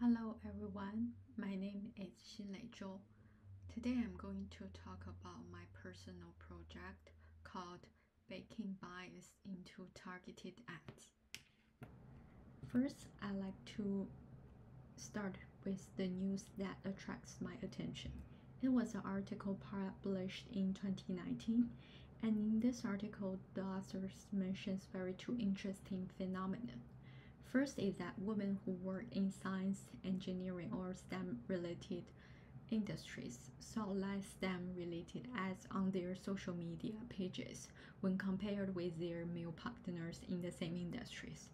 Hello everyone, my name is Xinlei Zhou. Today I'm going to talk about my personal project called Baking Bias into Targeted Ads. First, I like to start with the news that attracts my attention. It was an article published in 2019, and in this article, the authors mentions very two interesting phenomena. First is that women who work in science, engineering, or STEM-related industries saw less STEM-related ads on their social media pages when compared with their male partners in the same industries.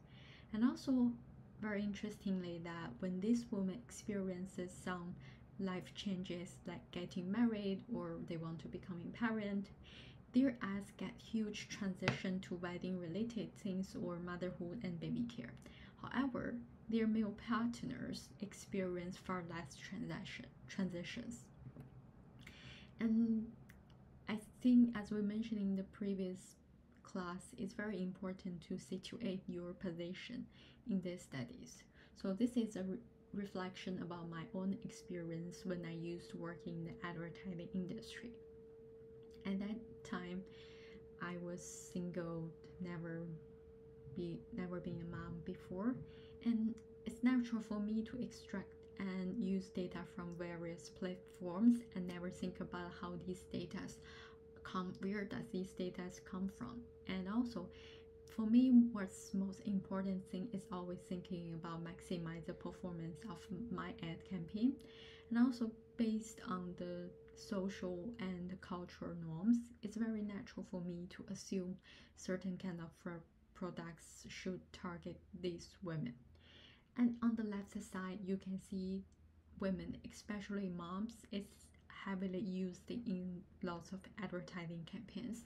And also, very interestingly, that when this woman experiences some life changes like getting married or they want to become a parent, their ads get huge transition to wedding-related things or motherhood and baby care. However, their male partners experience far less transitions. And I think, as we mentioned in the previous class, it's very important to situate your position in these studies. So this is a reflection about my own experience when I used to work in the advertising industry. At that time, I was single, never been a mom before, and it's natural for me to extract and use data from various platforms and never think about how these data where does these data come from. And also, for me, what's most important thing is always thinking about maximize the performance of my ad campaign, and also based on the social and cultural norms, it's very natural for me to assume certain kind of products should target these women. And on the left side, you can see women, especially moms, is heavily used in lots of advertising campaigns.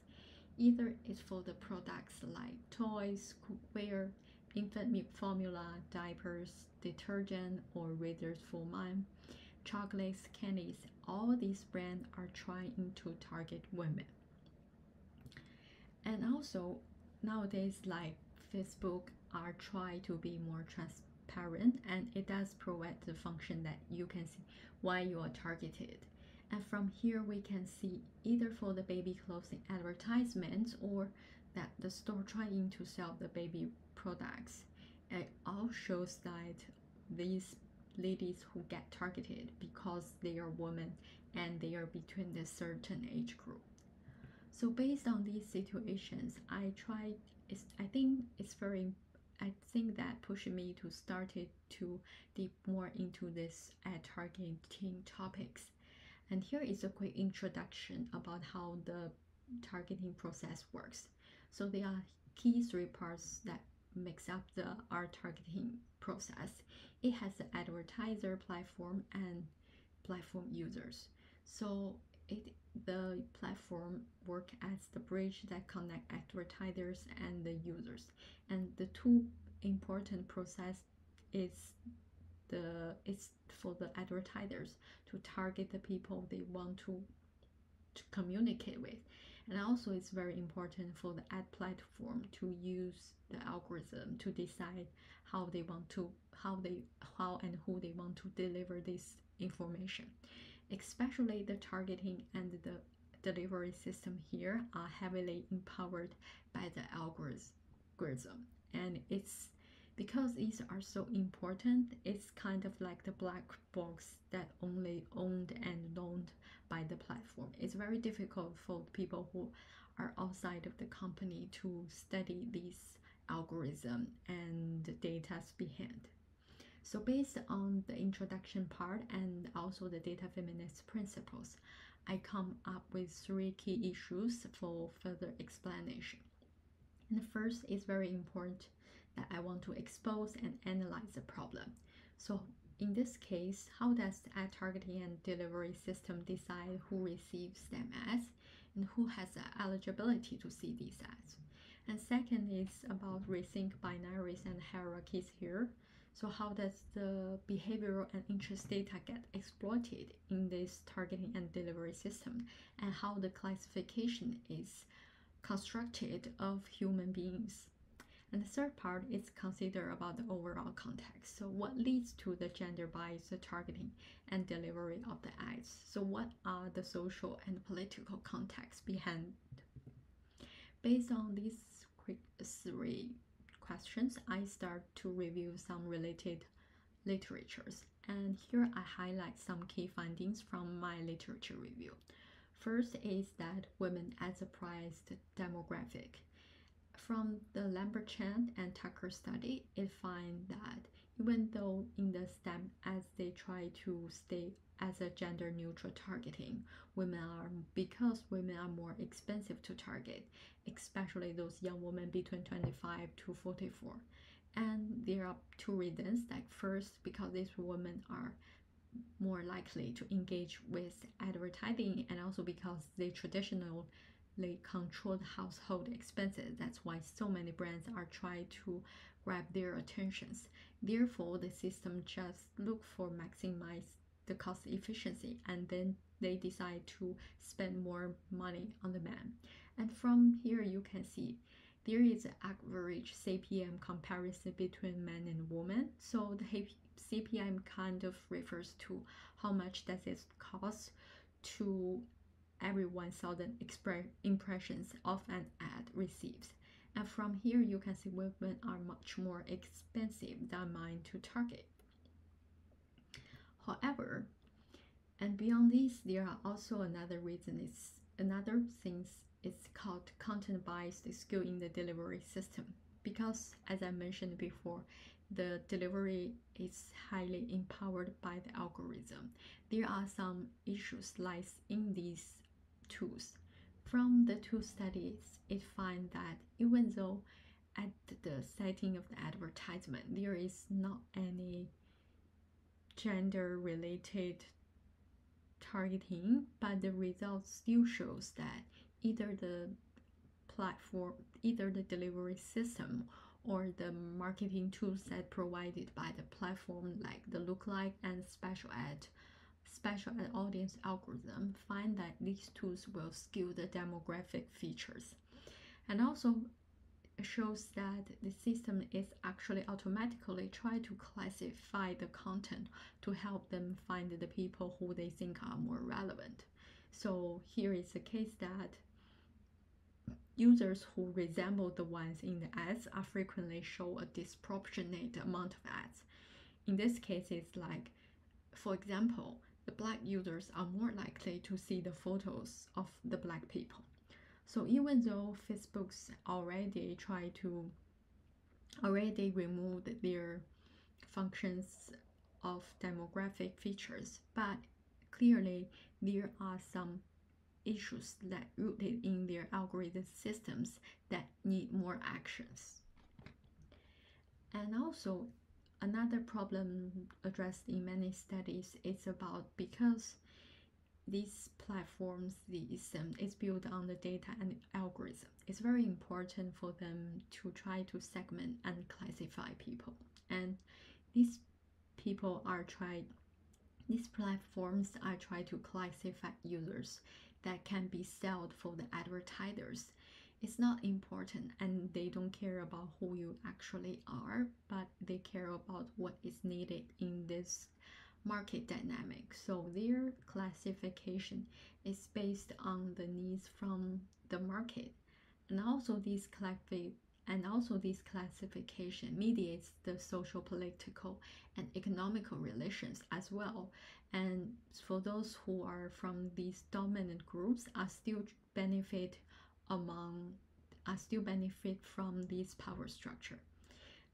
Either it's for the products like toys, cookware, infant milk formula, diapers, detergent, or razors for mom, chocolates, candies. All these brands are trying to target women. And also, nowadays, like Facebook are trying to be more transparent, and it does provide the function that you can see why you are targeted. And from here we can see either for the baby clothing advertisements or that the store trying to sell the baby products. It all shows that these ladies who get targeted because they are women and they are between the certain age group. So based on these situations, I think that pushed me to started to deep more into this ad targeting topics. And here is a quick introduction about how the targeting process works. So there are key three parts that makes up the ad targeting process. It has the advertiser, platform, and platform users. So the platform work as the bridge that connect advertisers and the users. And the two important process is for the advertisers to target the people they want to communicate with, and also it's very important for the ad platform to use the algorithm to decide how and who they want to deliver this information. Especially the targeting and the delivery system here are heavily empowered by the algorithm, and it's because these are so important, it's kind of like the black box that only owned and known by the platform. It's very difficult for people who are outside of the company to study this algorithm and the data behind. So based on the introduction part and also the data feminist principles, I come up with three key issues for further explanation. And the first is very important that I want to expose and analyze the problem. So in this case, how does the ad targeting and delivery system decide who receives them ads and who has the eligibility to see these ads? And second is about rethink binaries and hierarchies here. So how does the behavioral and interest data get exploited in this targeting and delivery system, and how the classification is constructed of human beings? And the third part is consider about the overall context. So what leads to the gender bias targeting and delivery of the ads? So what are the social and political contexts behind? Based on these quick three questions, I start to review some related literatures. And here I highlight some key findings from my literature review. First is that women as a prized demographic. From the Lambert-Chan and Tucker study, it finds that even though in the STEM as they try to stay as a gender neutral targeting, because women are more expensive to target, especially those young women between 25 to 44. And there are two reasons. Like first, because these women are more likely to engage with advertising, and also because they traditionally control the household expenses. That's why so many brands are trying to grab their attentions. Therefore, the system just look for maximize the cost efficiency, and then they decide to spend more money on the man. And from here you can see there is an average CPM comparison between men and women. So the CPM kind of refers to how much does it cost to every 1,000 impressions of an ad receives. And from here you can see women are much more expensive than men to target. However, and beyond this, there are also another things it's called content bias skill in the delivery system. Because as I mentioned before, the delivery is highly empowered by the algorithm. There are some issues lies in these tools. From the two studies, it finds that even though at the setting of the advertisement there is not any gender related targeting, but the results still shows that either the delivery system or the marketing tools that provided by the platform, like the lookalike and special ad audience algorithm, find that these tools will skew the demographic features. And also shows that the system is actually automatically try to classify the content to help them find the people who they think are more relevant. So here is a case that users who resemble the ones in the ads are frequently show a disproportionate amount of ads. In this case, it's like, for example, the black users are more likely to see the photos of the black people. So even though Facebook's already removed their functions of demographic features, but clearly there are some issues that rooted in their algorithm systems that need more actions. And also another problem addressed in many studies is about because these platforms, the system is built on the data and algorithm. It's very important for them to try to segment and classify people. And these platforms are trying to classify users that can be sold for the advertisers. It's not important, and they don't care about who you actually are, but they care about what is needed in this market dynamic. So their classification is based on the needs from the market, and also this classification mediates the social, political, and economical relations as well. And for those who are from these dominant groups are still benefit from this power structure.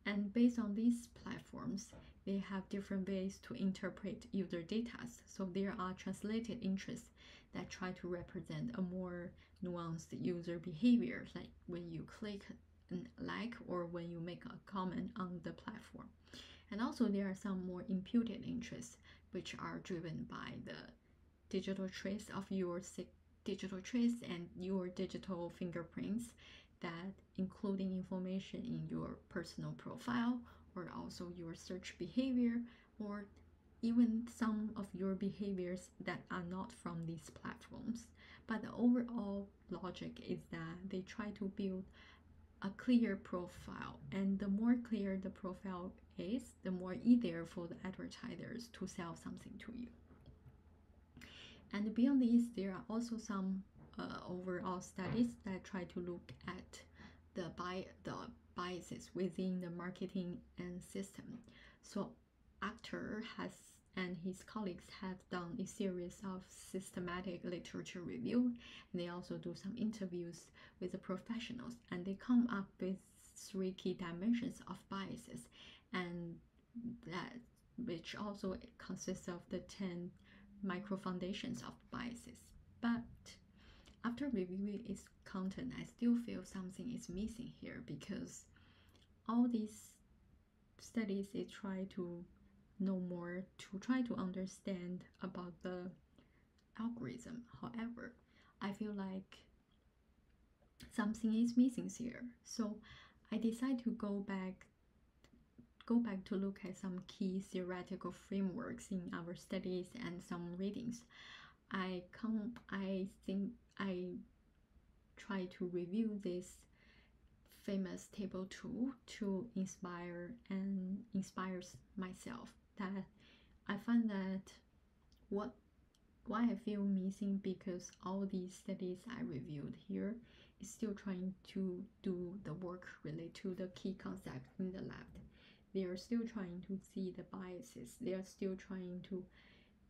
And based on these platforms, they have different ways to interpret user data. So there are translated interests that try to represent a more nuanced user behavior, like when you click and like or when you make a comment on the platform. And also there are some more imputed interests which are driven by the digital trace of your digital trace and your digital fingerprints, that including information in your personal profile or also your search behavior, or even some of your behaviors that are not from these platforms. But the overall logic is that they try to build a clear profile, and the more clear the profile is, the more easier for the advertisers to sell something to you. And beyond this, there are also some overall studies that try to look at the biases within the marketing and system. So Actor has and his colleagues have done a series of systematic literature review, and they also do some interviews with the professionals, and they come up with 3 key dimensions of biases, and that which also consists of the 10 micro foundations of biases. But after reviewing its content, I still feel something is missing here, because all these studies they try to know more, to try to understand about the algorithm. However, I feel like something is missing here. So I decided to go back to look at some key theoretical frameworks in our studies and some readings. I think I try to review this famous table tool to inspires myself. That I find that why I feel missing, because all these studies I reviewed here is still trying to do the work related to the key concepts in the lab. They are still trying to see the biases. They are still trying to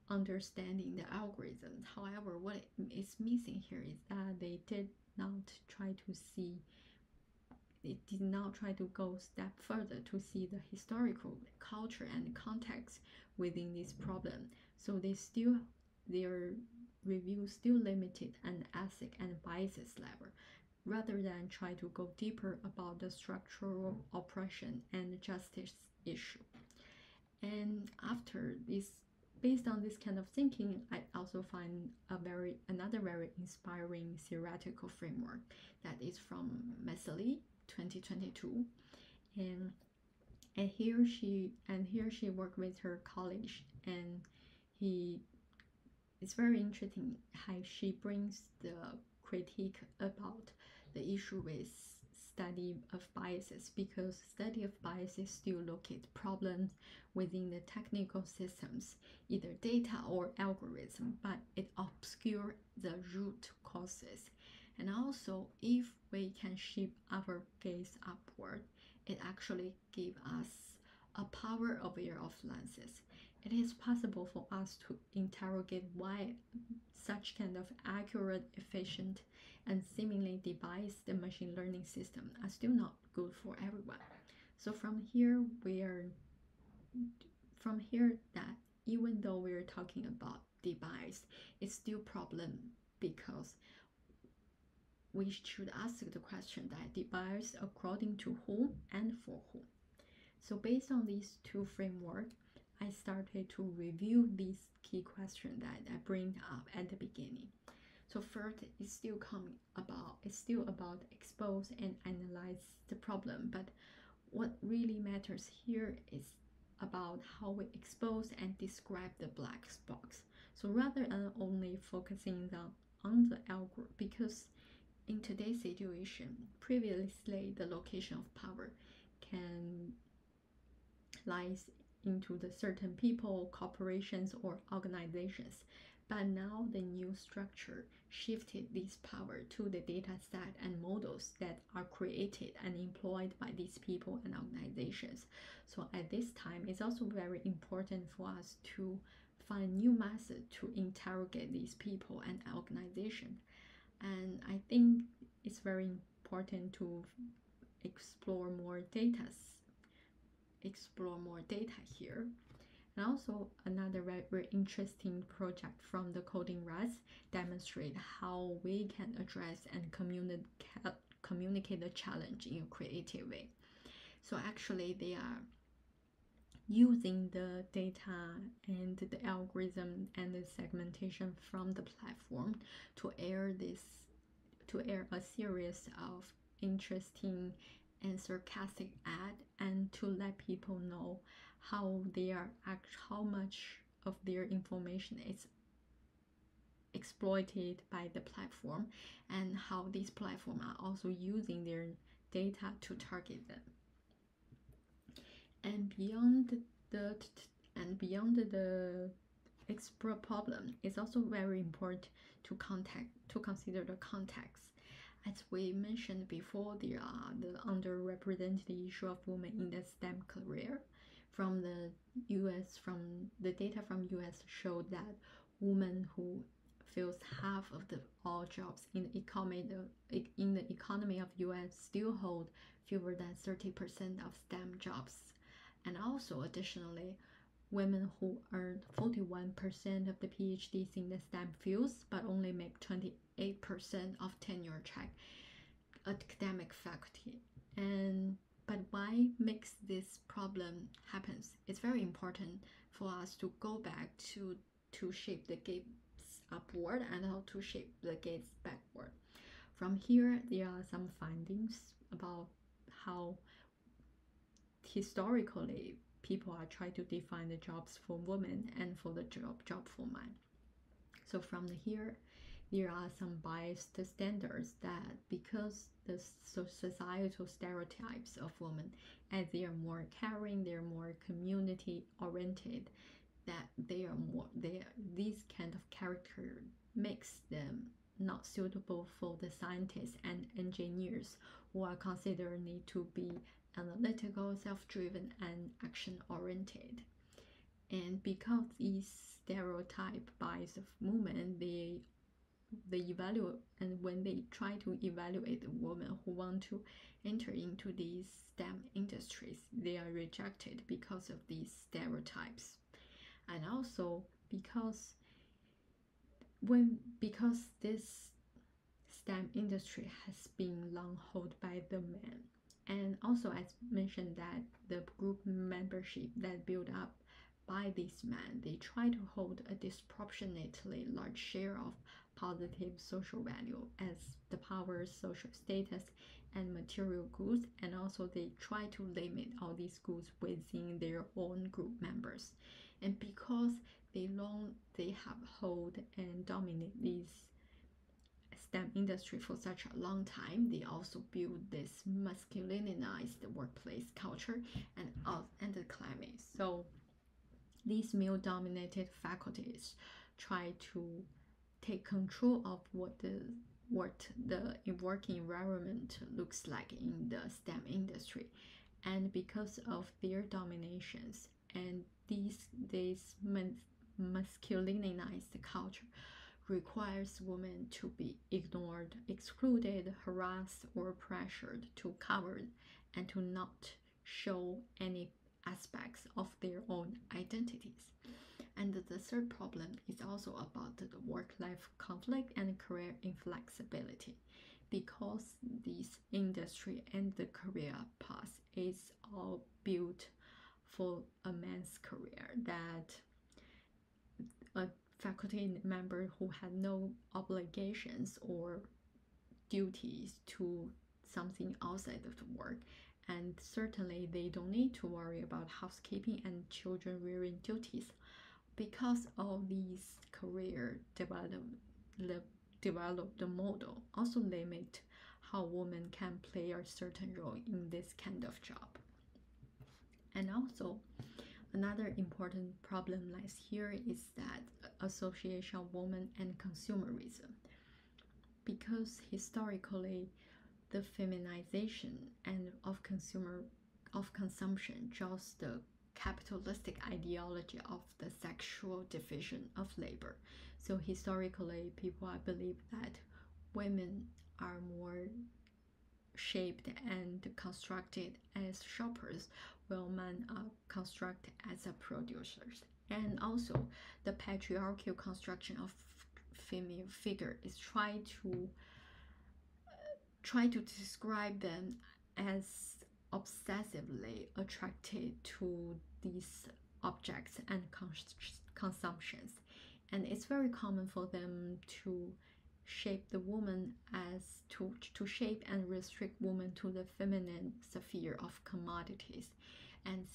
understanding the algorithm. However, what is missing here is that they did not try to go a step further to see the historical culture and context within this problem. So their review still limited an ethic and biases level, rather than try to go deeper about the structural oppression and justice issue. And after this, based on this kind of thinking, I also find another very inspiring theoretical framework that is from Messerly 2022, and here she worked with her college, and it's very interesting how she brings the critique about the issue with study of biases, because study of biases still look at problems within the technical systems, either data or algorithm, but it obscures the root causes. And also, if we can shift our gaze upward, it actually gives us a power aware of lenses. It is possible for us to interrogate why such kind of accurate, efficient, and seemingly devised machine learning system are still not good for everyone. So from here that even though we're talking about device, it's still problem, because we should ask the question that device according to whom and for whom. So based on these 2 frameworks, I started to review these key questions that I bring up at the beginning. So first, it's still about expose and analyze the problem, but what really matters here is about how we expose and describe the black box. So rather than only focusing on the algorithm, because in today's situation, previously the location of power can lies into the certain people, corporations, or organizations. But now the new structure shifted this power to the data set and models that are created and employed by these people and organizations. So at this time, it's also very important for us to find new methods to interrogate these people and organizations. And I think it's very important to explore more data here. And also another very interesting project from the Coding Rats demonstrate how we can address and communicate the challenge in a creative way. So actually they are using the data and the algorithm and the segmentation from the platform to air a series of interesting and sarcastic ad, and to let people know how much of their information is exploited by the platform, and how these platforms are also using their data to target them. And beyond the explore problem, it's also very important to consider the context. As we mentioned before, there are the underrepresented issue of women in the STEM career. From the data from US showed that women who fills half of the all jobs in the economy of US still hold fewer than 30% of STEM jobs. And also additionally, women who earn 41% of the PhDs in the STEM fields but only make 28% of tenure track academic faculty. But why makes this problem happens? It's very important for us to go back to shape the gates upward and how to shape the gates backward. From here, there are some findings about how historically people are trying to define the jobs for women and for the job for men. So from here, there are some biased standards that because the societal stereotypes of women, as they are more caring, they're more community oriented, that these kind of character makes them not suitable for the scientists and engineers who are considered need to be analytical, self-driven, and action-oriented. And because these stereotype bias of women, they evaluate, and when they try to evaluate the women who want to enter into these STEM industries, they are rejected because of these stereotypes. And also because this STEM industry has been long held by the men, and also as mentioned that the group membership that built up by these men, they try to hold a disproportionately large share of positive social value as the power, social status, and material goods, and also they try to limit all these goods within their own group members. And because they have hold and dominate these STEM industry for such a long time, they also build this masculinized workplace culture and the climate. So these male-dominated faculties try to take control of what the working environment looks like in the STEM industry, and because of their dominations and this masculinized culture requires women to be ignored, excluded, harassed, or pressured to cover and to not show any aspects of their own identities. And the third problem is also about the work-life conflict and career inflexibility, because this industry and the career path is all built for a man's career, that a faculty member who had no obligations or duties to something outside of the work, and certainly they don't need to worry about housekeeping and children rearing duties, because all these career developed model also limit how women can play a certain role in this kind of job. And also another important problem lies here is that association of women and consumerism, because historically the feminization and of consumption draws the capitalistic ideology of the sexual division of labor. So historically people believe that women are more shaped and constructed as shoppers, while men are constructed as producers. And also the patriarchal construction of female figure is try to describe them as obsessively attracted to these objects and consumptions. And it's very common for them to shape the woman as to shape and restrict women to the feminine sphere of commodities and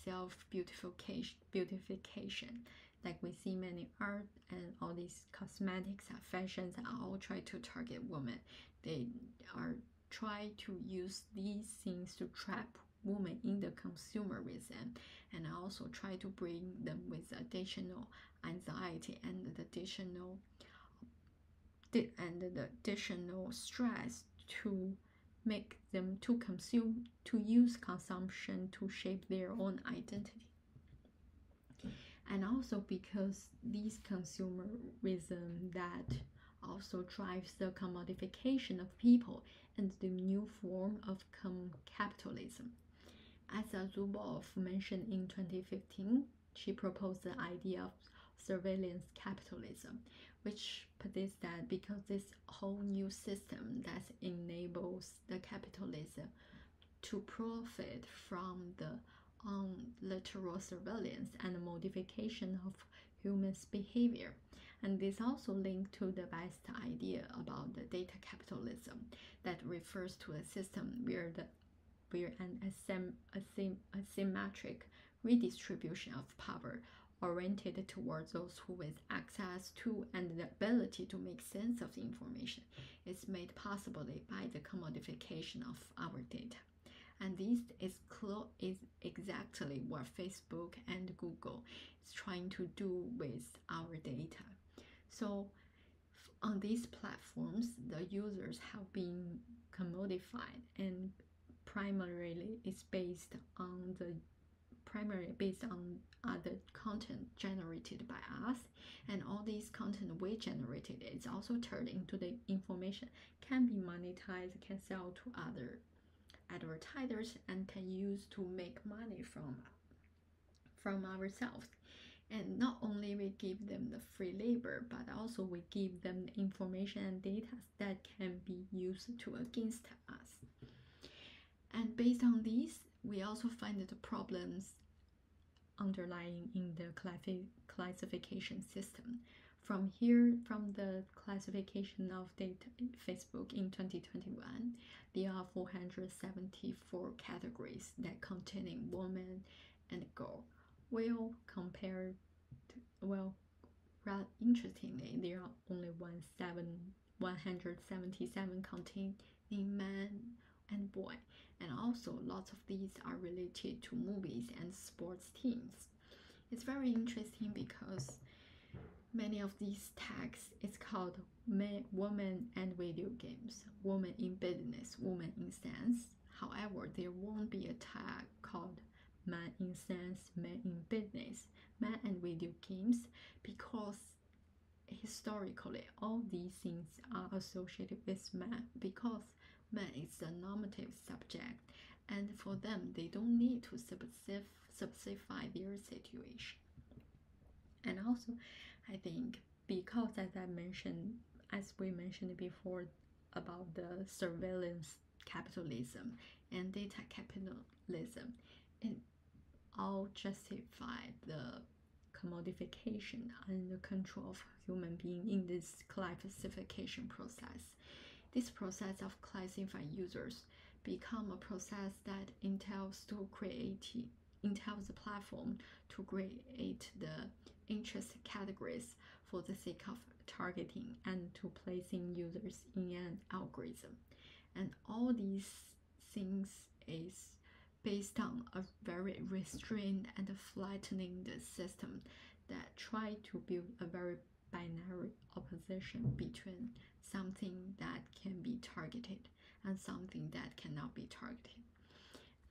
beautification. Like we see many art and all these cosmetics and fashions are all try to target women. They are try to use these things to trap women in the consumerism, and also try to bring them with additional anxiety and the additional stress to make them to consume, to use consumption to shape their own identity. And also because these consumerism that also drives the commodification of people and the new form of capitalism. As Zuboff mentioned in 2015, she proposed the idea of surveillance capitalism, which predicts that because this whole new system that enables the capitalism to profit from the literal surveillance and modification of humans' behavior. And this also linked to the best idea about the data capitalism that refers to a system where an asymmetric redistribution of power oriented towards those who with access to and the ability to make sense of the information is made possible by the commodification of our data. And this is exactly what Facebook and Google is trying to do with our data. So on these platforms, the users have been commodified, and primarily based on other content generated by us, and all these content we generated is also turned into the information, can be monetized, can sell to other advertisers, and can use to make money from ourselves. And not only we give them the free labor, but also we give them information and data that can be used to against us. And based on these, we also find the problems underlying in the classification system. From the classification of data in Facebook in 2021, there are 474 categories that containing woman and girl. Interestingly, there are only 177 containing man and boy, and also lots of these are related to movies and sports teams. It's very interesting because many of these tags is called woman and video games, woman in business, woman in science. However, there won't be a tag called man in science, man in business, man and video games, because historically all these things are associated with man, because man is the normative subject, and for them they don't need to specify their situation. And also I think because as we mentioned before about the surveillance capitalism and data capitalism, it all justify the commodification and the control of human being in this classification process. This process of classifying users become a process that entails the platform to create the interest categories for the sake of targeting and to placing users in an algorithm. And all these things is based on a very restrained and flattening the system that try to build a very binary opposition between something that can be targeted and something that cannot be targeted.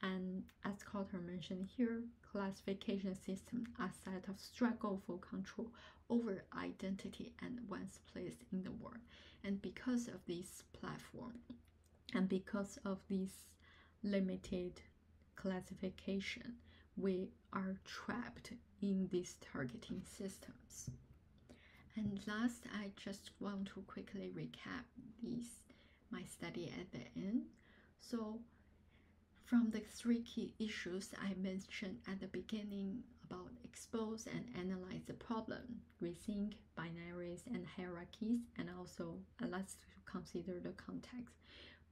And as Coulter mentioned here, classification systems are a set of struggle for control over identity and one's place in the world. And because of this platform, and because of this limited classification, we are trapped in these targeting systems. And last, I just want to quickly recap my study at the end. So from the three key issues I mentioned at the beginning about expose and analyze the problem, rethink binaries and hierarchies, and also let's consider the context,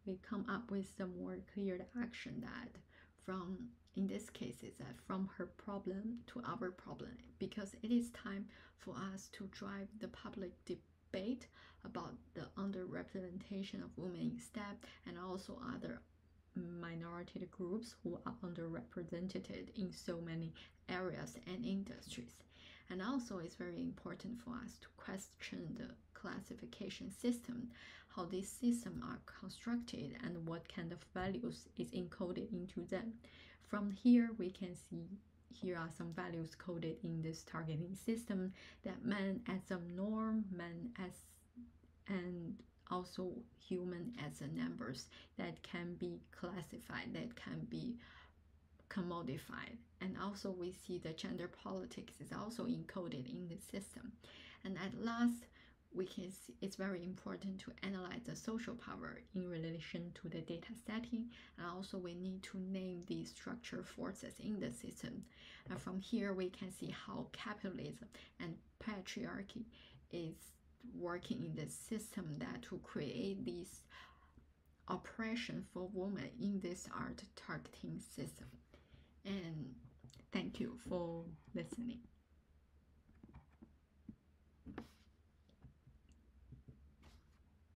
we come up with a more clear action that in this case is that from her problem to our problem, because it is time for us to drive the public debate about the underrepresentation of women in STEM and also other minority groups who are underrepresented in so many areas and industries. And also it's very important for us to question the classification system, how these systems are constructed and what kind of values is encoded into them. From here we can see here are some values coded in this targeting system, that man as a norm, man as and also human as a numbers that can be classified, that can be commodified. And also we see the gender politics is also encoded in the system. And at last, we can see it's very important to analyze the social power in relation to the data setting, and also we need to name the structural forces in the system. And from here we can see how capitalism and patriarchy is working in the system that to create this oppression for women in this art targeting system. And thank you for listening.